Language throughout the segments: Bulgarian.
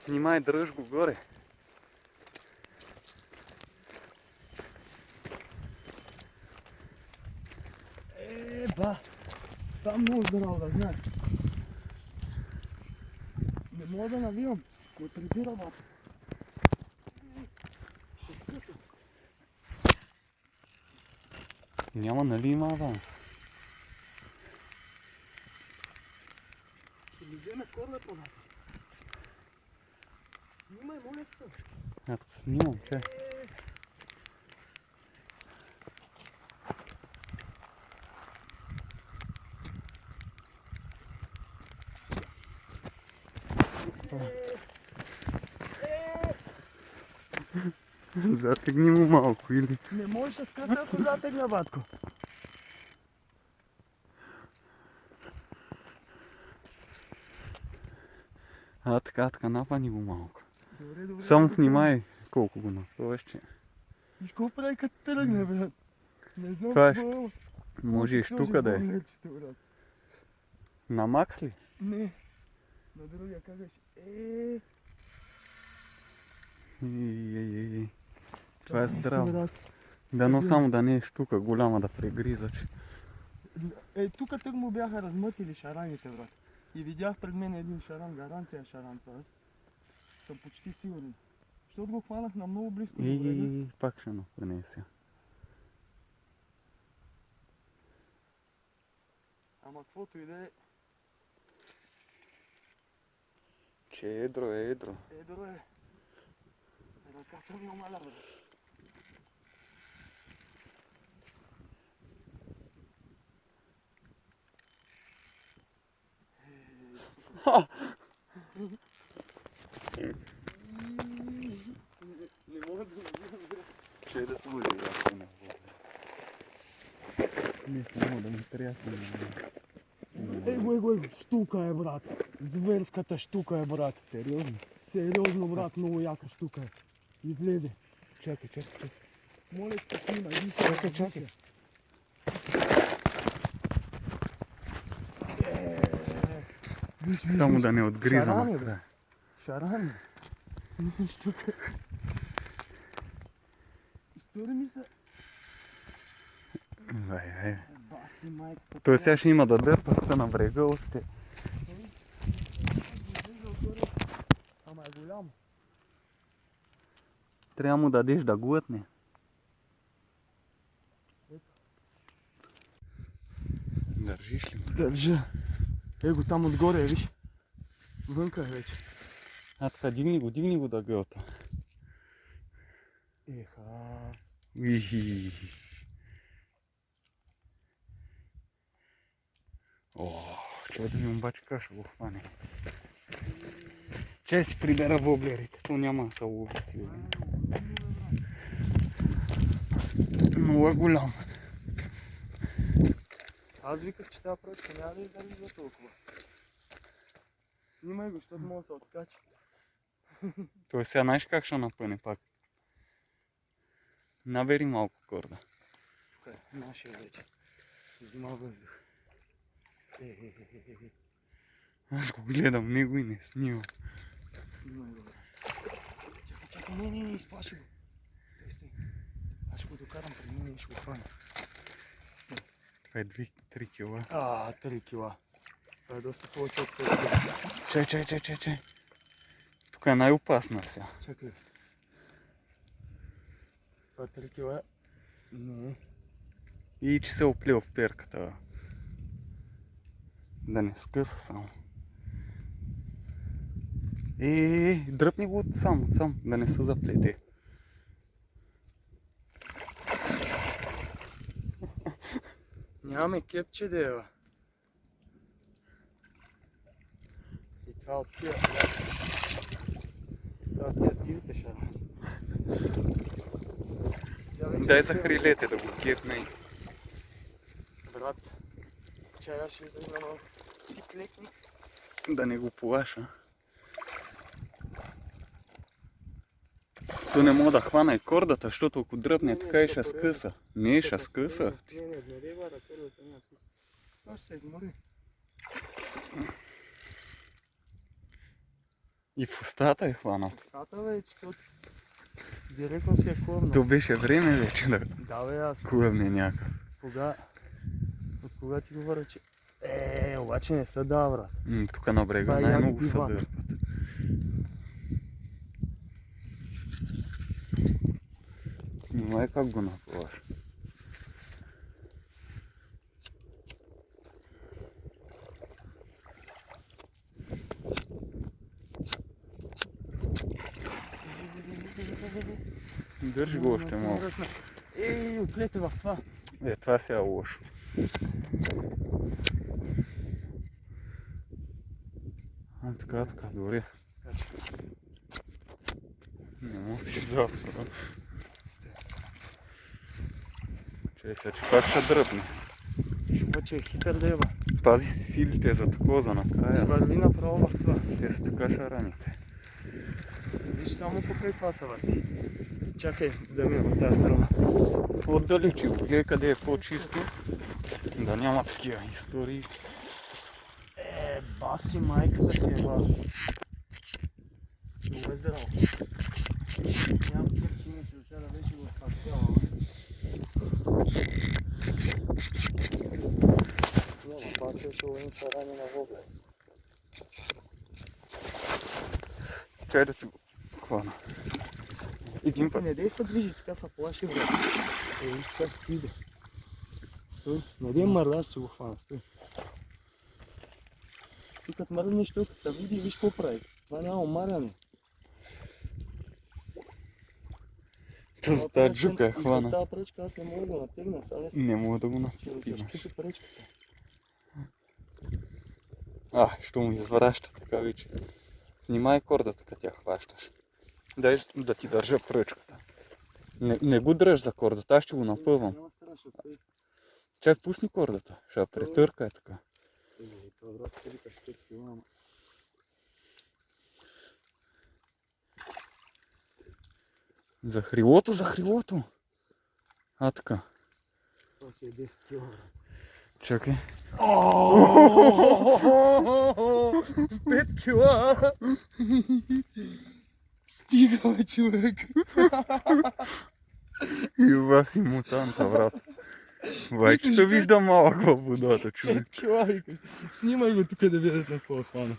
Снимай дръжко горе. Ба! Там много здраво да знаеш. Не мога да навивам. Ме прибира, бат. Ще скъса. Няма, нали има аванс? Ще ми вземе кордата, бат. Снимай, моля се. Аз те снимам, чай. Затегни му малко или... Не можеш да скъса, ако затегна, батко. Така, напани го малко. Добре. Само внимай колко го напъваш, че... Виж какво прави като тръгне, брат. Не знам Това какво. може и штука да е. На макс ли? Не. На другия казваш. Ей. Това е здраво. Дано само да не е штука голяма да прегриза, че... Тук тък му бяха размътили шараните, брат. И видях пред мен един шаран, гаранция шаран това. Съм почти сигурен. Защото го хванах на много близко до време. Пак ще напънеся. Ама каквото и да е. Че едро. Едро е. Ръката ми омаля, бе. Не мога да видя, бе. Че да служи, да. Не мога да ми трясне. Его, штука е, брат. Зверската штука е, брат. Сериозно? Сериозно, брат, много яка штука е. Излезе. Чакай. Моля се, снимай, виж. Чакай. Само да не отгризам накрая. Шаран. Штука. Стори ми се. Баси, майка. Той сега ще има да дърпа тук на брега още. Ама е голям. Трябва му дадеш да глътне. Държиш ли? Държа. Его там отгоре, виж. Вънка е вече. Така, дигни го да гълта. Еха. Уихи. Чай да ми обаче как ще го хване. Чай си прибера воблерите, то няма да се лови сигурно. Много е голям. Аз виках, че тази пръчка няма да издържи за толкова. Снимай го, защото мога да се откачи. Той сега знаеш как ще напъне пак. Набери малко корда. Нашия вече. Взима въздух. Аз го гледам него и не снимам. Снимай го, бе. Чакай, не, изплаши го. Стой. Аз ще го докарам при мен и ще го хвана. Това е 2-3 кила. 3 кила. Това е доста повече от 5 кила. Чай. Тук е най-опасна сега. Чакай. Това 3 кила. Не. И че се оплел в перката. Да не скъса само. Дръпни го отсам, да не се заплете. Нямаме кепче да ева. И това от тия. Това от тия дивите шарани. Дай за хрилете да го кепне. Брат, чая ще излиза малко. Ти клекни. Да не го плаша. То не мога да хвана и кордата, защото ако дръпне така и ще скъса. Не, ще скъса. Не дева да кордата няма скъса. Това ще се измори. И пустата е хванал. Пуската вече, тут директно си е клъвна. То беше време вече да Да бе, аз клъвне някакъв. от кога ти говоря, че... обаче не се дава, брат. Тук на брега Това е най-много як се диван. дърпат. Внимай как го назваш. Държи го още малко. Отлете в това. Това сега е лошо. Така, добре. Не мога да си запра. Чай сега, че пак ще дръпне. Обаче е хитър да ева. Пази си силите за такова за накрая. Върви направо в това. Те са така шараните. Виж само покрай това се върви. Чакай да ми от тази страна. Отдалечи го, гледай къде е по-чисто. Да няма такива истории. Баси майката си ева. Добре здраво. Нямам кеф, иначе сега да беше го сапяла. Баси е шалени чарани на вога. Чай да ти го хвана. Един път. Не дей се движи, така се плаши, брат. Виж сега ще свиде. Стой, не дей мърдаш, ще го хвана, стой. Ти като мръднеш тук, да види, виж какво прави. Това няма омаряне. За тази джука е И за хвана. тази пръчка аз не мога да натегна, сега Не мога да го ще да се натигнеш. щупи пръчката. Що му извраща така вече. Внимай кордата, като тя хващаш. Дай да ти държа пръчката. Не го дръж за кордата, аз ще го напъвам. Няма страшно, стой. Чай, пусни кордата, ще я претърка е така. Това брат, ти викаш 5 килома. За хрилото, за хрилото. Така. Това си е 10 килома. Чакай. 5 кила! Стига, бе, човек! Юба си мутанта, брат. Вече се вижда малък във водата, 5 човек. кила, викаш. Снимай го тук да видят на какво хвана.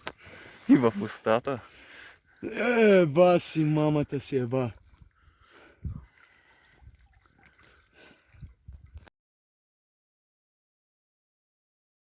И в устата. Баси, мамата си еба.